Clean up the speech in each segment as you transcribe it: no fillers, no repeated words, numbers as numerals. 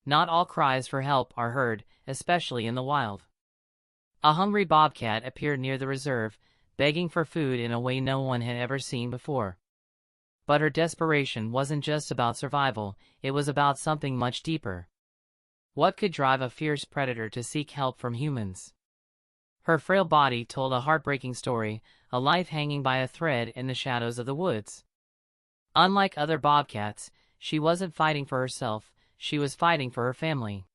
Not all cries for help are heard, especially in the wild. A hungry bobcat appeared near the reserve, begging for food in a way no one had ever seen before. But her desperation wasn't just about survival, it was about something much deeper. What could drive a fierce predator to seek help from humans? Her frail body told a heartbreaking story, a life hanging by a thread in the shadows of the woods. Unlike other bobcats, she wasn't fighting for herself, she was fighting for her family.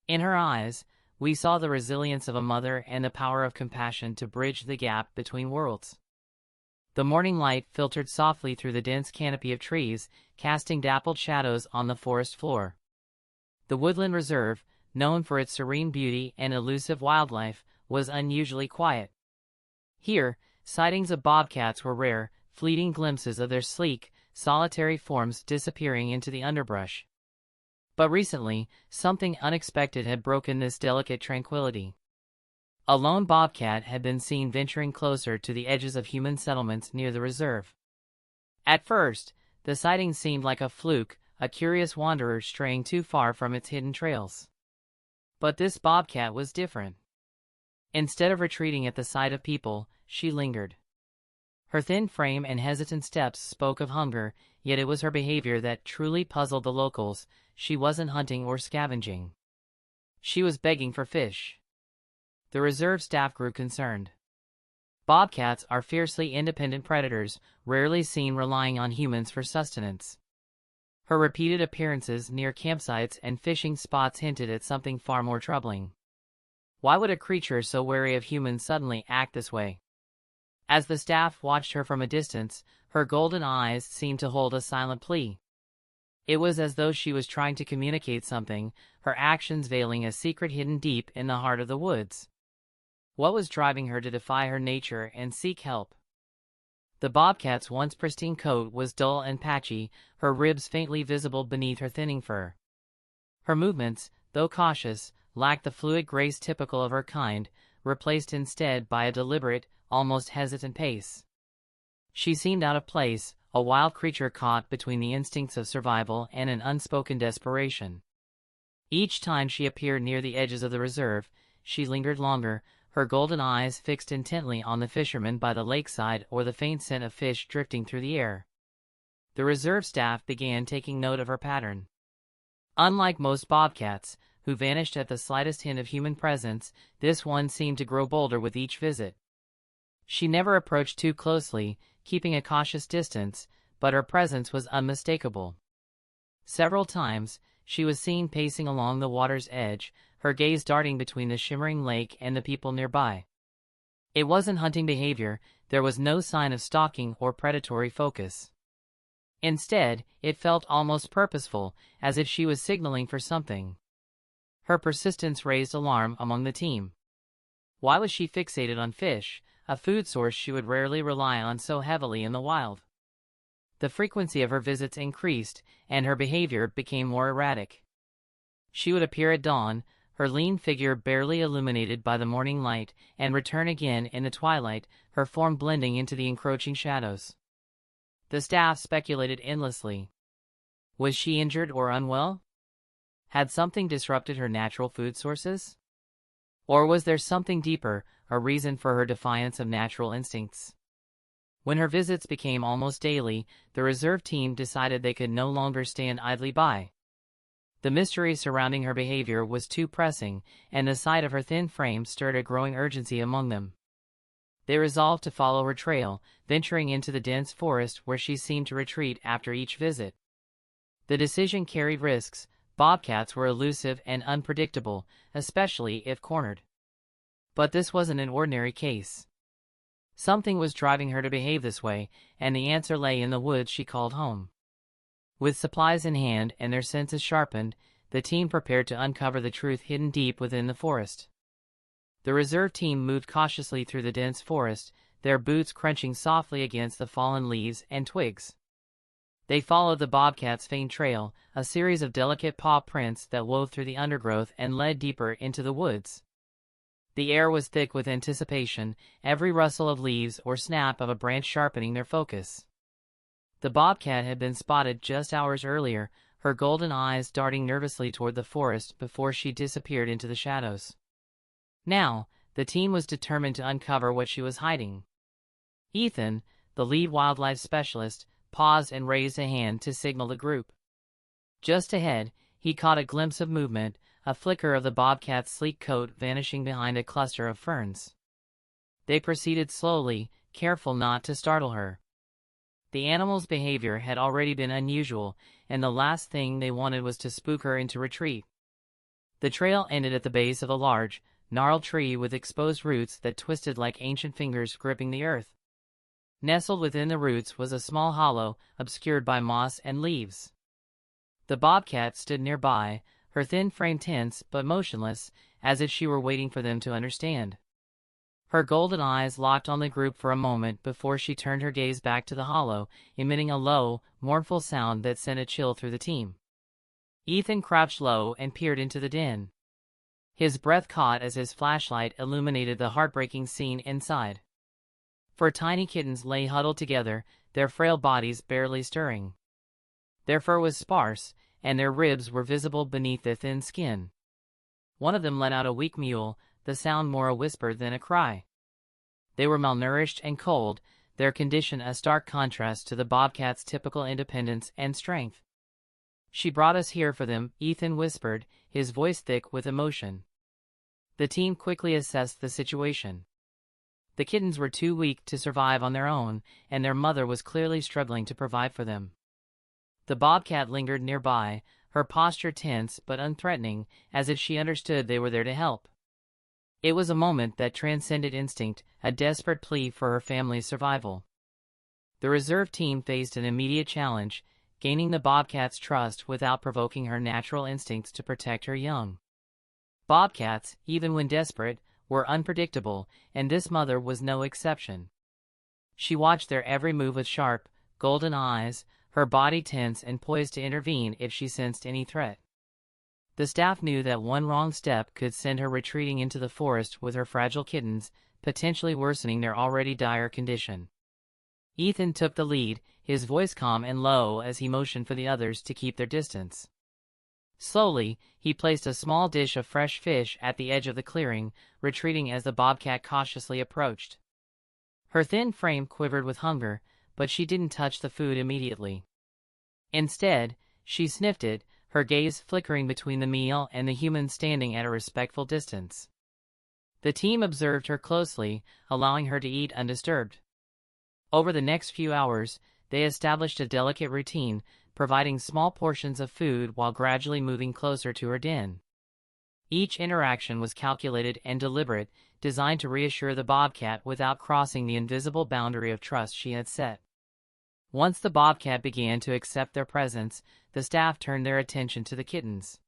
In her eyes, we saw the resilience of a mother and the power of compassion to bridge the gap between worlds. The morning light filtered softly through the dense canopy of trees, casting dappled shadows on the forest floor. The woodland reserve, known for its serene beauty and elusive wildlife, was unusually quiet. Here, sightings of bobcats were rare, fleeting glimpses of their sleek, solitary forms disappearing into the underbrush. But recently, something unexpected had broken this delicate tranquility. A lone bobcat had been seen venturing closer to the edges of human settlements near the reserve. At first, the sighting seemed like a fluke, a curious wanderer straying too far from its hidden trails. But this bobcat was different. Instead of retreating at the sight of people, she lingered. Her thin frame and hesitant steps spoke of hunger, yet it was her behavior that truly puzzled the locals. She wasn't hunting or scavenging. She was begging for fish. The reserve staff grew concerned. Bobcats are fiercely independent predators, rarely seen relying on humans for sustenance. Her repeated appearances near campsites and fishing spots hinted at something far more troubling. Why would a creature so wary of humans suddenly act this way? As the staff watched her from a distance, her golden eyes seemed to hold a silent plea. It was as though she was trying to communicate something, her actions veiling a secret hidden deep in the heart of the woods. What was driving her to defy her nature and seek help? The bobcat's once pristine coat was dull and patchy, her ribs faintly visible beneath her thinning fur. Her movements, though cautious, lacked the fluid grace typical of her kind, replaced instead by a deliberate, almost hesitant pace. She seemed out of place, a wild creature caught between the instincts of survival and an unspoken desperation. Each time she appeared near the edges of the reserve, she lingered longer, her golden eyes fixed intently on the fishermen by the lakeside or the faint scent of fish drifting through the air. The reserve staff began taking note of her pattern. Unlike most bobcats, who vanished at the slightest hint of human presence, this one seemed to grow bolder with each visit. She never approached too closely, keeping a cautious distance, but her presence was unmistakable. Several times, she was seen pacing along the water's edge, her gaze darting between the shimmering lake and the people nearby. It wasn't hunting behavior, there was no sign of stalking or predatory focus. Instead, it felt almost purposeful, as if she was signaling for something. Her persistence raised alarm among the team. Why was she fixated on fish, a food source she would rarely rely on so heavily in the wild? The frequency of her visits increased, and her behavior became more erratic. She would appear at dawn, her lean figure barely illuminated by the morning light, and return again in the twilight, her form blending into the encroaching shadows. The staff speculated endlessly. Was she injured or unwell? Had something disrupted her natural food sources? Or was there something deeper, a reason for her defiance of natural instincts? When her visits became almost daily, the reserve team decided they could no longer stand idly by. The mystery surrounding her behavior was too pressing, and the sight of her thin frame stirred a growing urgency among them. They resolved to follow her trail, venturing into the dense forest where she seemed to retreat after each visit. The decision carried risks. Bobcats were elusive and unpredictable, especially if cornered. But this wasn't an ordinary case. Something was driving her to behave this way, and the answer lay in the woods she called home. With supplies in hand and their senses sharpened, the team prepared to uncover the truth hidden deep within the forest. The reserve team moved cautiously through the dense forest, their boots crunching softly against the fallen leaves and twigs. They followed the bobcat's faint trail, a series of delicate paw prints that wove through the undergrowth and led deeper into the woods. The air was thick with anticipation, every rustle of leaves or snap of a branch sharpening their focus. The bobcat had been spotted just hours earlier, her golden eyes darting nervously toward the forest before she disappeared into the shadows. Now, the team was determined to uncover what she was hiding. Ethan, the lead wildlife specialist, paused and raised a hand to signal the group. Just ahead, he caught a glimpse of movement, a flicker of the bobcat's sleek coat vanishing behind a cluster of ferns. They proceeded slowly, careful not to startle her. The animal's behavior had already been unusual, and the last thing they wanted was to spook her into retreat. The trail ended at the base of a large, gnarled tree with exposed roots that twisted like ancient fingers gripping the earth. Nestled within the roots was a small hollow, obscured by moss and leaves. The bobcat stood nearby, her thin frame tense but motionless, as if she were waiting for them to understand. Her golden eyes locked on the group for a moment before she turned her gaze back to the hollow, emitting a low, mournful sound that sent a chill through the team. Ethan crouched low and peered into the den. His breath caught as his flashlight illuminated the heartbreaking scene inside. 4 tiny kittens lay huddled together, their frail bodies barely stirring. Their fur was sparse, and their ribs were visible beneath their thin skin. One of them let out a weak mewl, the sound more a whisper than a cry. They were malnourished and cold, their condition a stark contrast to the bobcat's typical independence and strength. "She brought us here for them," Ethan whispered, his voice thick with emotion. The team quickly assessed the situation. The kittens were too weak to survive on their own, and their mother was clearly struggling to provide for them. The bobcat lingered nearby, her posture tense but unthreatening, as if she understood they were there to help. It was a moment that transcended instinct, a desperate plea for her family's survival. The reserve team faced an immediate challenge, gaining the bobcat's trust without provoking her natural instincts to protect her young. Bobcats, even when desperate, were unpredictable, and this mother was no exception. She watched their every move with sharp, golden eyes, her body tense and poised to intervene if she sensed any threat. The staff knew that one wrong step could send her retreating into the forest with her fragile kittens, potentially worsening their already dire condition. Ethan took the lead, his voice calm and low as he motioned for the others to keep their distance. Slowly, he placed a small dish of fresh fish at the edge of the clearing, retreating as the bobcat cautiously approached. Her thin frame quivered with hunger, but she didn't touch the food immediately. Instead, she sniffed it, her gaze flickering between the meal and the human standing at a respectful distance. The team observed her closely, allowing her to eat undisturbed. Over the next few hours, they established a delicate routine, providing small portions of food while gradually moving closer to her den. Each interaction was calculated and deliberate, designed to reassure the bobcat without crossing the invisible boundary of trust she had set. Once the bobcat began to accept their presence, the staff turned their attention to the kittens.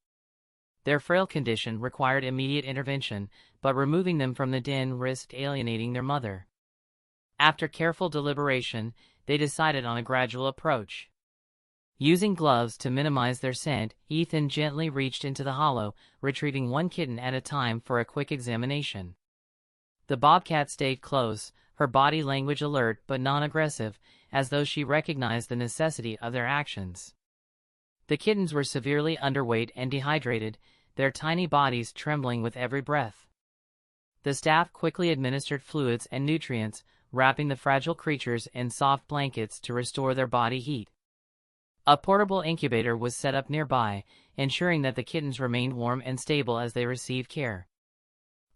Their frail condition required immediate intervention, but removing them from the den risked alienating their mother. After careful deliberation, they decided on a gradual approach. Using gloves to minimize their scent, Ethan gently reached into the hollow, retreating one kitten at a time for a quick examination. The bobcat stayed close, her body language alert but non-aggressive, as though she recognized the necessity of their actions. The kittens were severely underweight and dehydrated, their tiny bodies trembling with every breath. The staff quickly administered fluids and nutrients, wrapping the fragile creatures in soft blankets to restore their body heat. A portable incubator was set up nearby, ensuring that the kittens remained warm and stable as they received care.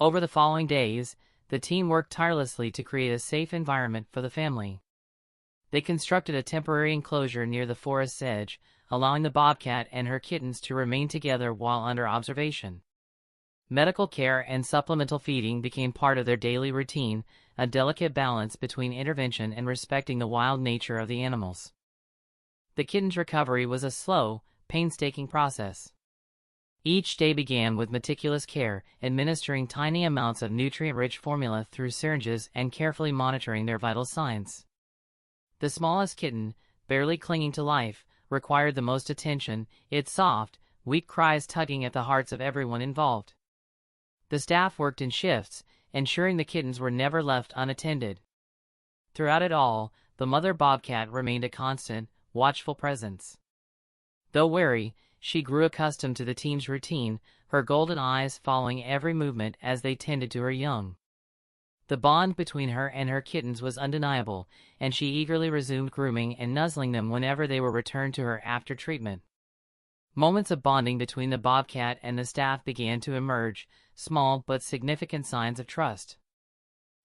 Over the following days, the team worked tirelessly to create a safe environment for the family. They constructed a temporary enclosure near the forest's edge, allowing the bobcat and her kittens to remain together while under observation. Medical care and supplemental feeding became part of their daily routine, a delicate balance between intervention and respecting the wild nature of the animals. The kittens' recovery was a slow, painstaking process. Each day began with meticulous care, administering tiny amounts of nutrient-rich formula through syringes and carefully monitoring their vital signs. The smallest kitten, barely clinging to life, required the most attention, its soft, weak cries tugging at the hearts of everyone involved. The staff worked in shifts, ensuring the kittens were never left unattended. Throughout it all, the mother bobcat remained a constant, watchful presence. Though wary, she grew accustomed to the team's routine, her golden eyes following every movement as they tended to her young. The bond between her and her kittens was undeniable, and she eagerly resumed grooming and nuzzling them whenever they were returned to her after treatment. Moments of bonding between the bobcat and the staff began to emerge, small but significant signs of trust.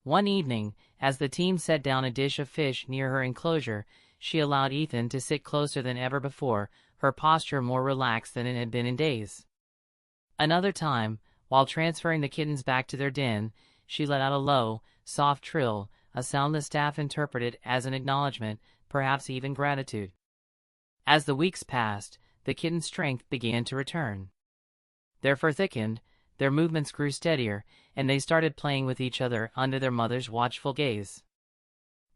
One evening, as the team set down a dish of fish near her enclosure, she allowed Ethan to sit closer than ever before, her posture more relaxed than it had been in days. Another time, while transferring the kittens back to their den, she let out a low, soft trill, a sound the staff interpreted as an acknowledgement, perhaps even gratitude. As the weeks passed, the kittens' strength began to return. Their fur thickened, their movements grew steadier, and they started playing with each other under their mother's watchful gaze.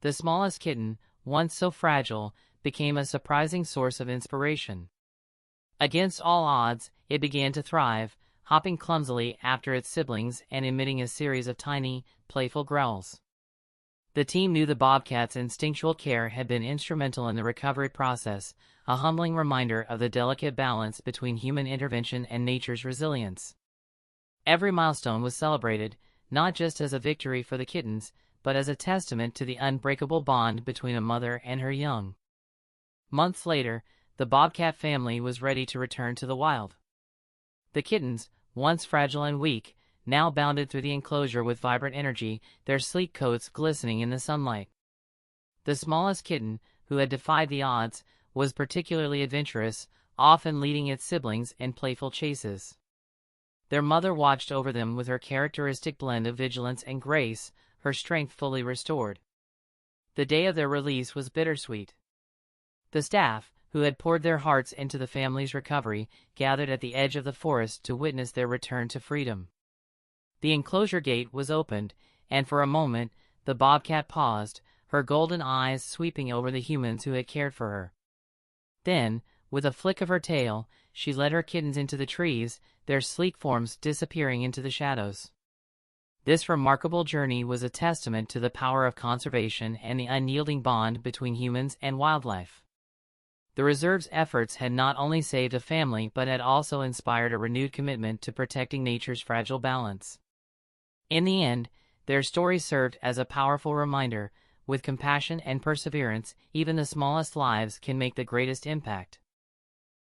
The smallest kitten, once so fragile, became a surprising source of inspiration. Against all odds, it began to thrive, hopping clumsily after its siblings and emitting a series of tiny, playful growls. The team knew the bobcat's instinctual care had been instrumental in the recovery process, a humbling reminder of the delicate balance between human intervention and nature's resilience. Every milestone was celebrated, not just as a victory for the kittens, but as a testament to the unbreakable bond between a mother and her young. Months later, the bobcat family was ready to return to the wild. The kittens, once fragile and weak, now bounded through the enclosure with vibrant energy, their sleek coats glistening in the sunlight. The smallest kitten, who had defied the odds, was particularly adventurous, often leading its siblings in playful chases. Their mother watched over them with her characteristic blend of vigilance and grace, her strength fully restored. The day of their release was bittersweet. The staff, who had poured their hearts into the family's recovery, gathered at the edge of the forest to witness their return to freedom. The enclosure gate was opened, and for a moment, the bobcat paused, her golden eyes sweeping over the humans who had cared for her. Then, with a flick of her tail, she led her kittens into the trees, their sleek forms disappearing into the shadows. This remarkable journey was a testament to the power of conservation and the unyielding bond between humans and wildlife. The reserve's efforts had not only saved a family but had also inspired a renewed commitment to protecting nature's fragile balance. In the end, their story served as a powerful reminder: with compassion and perseverance, even the smallest lives can make the greatest impact.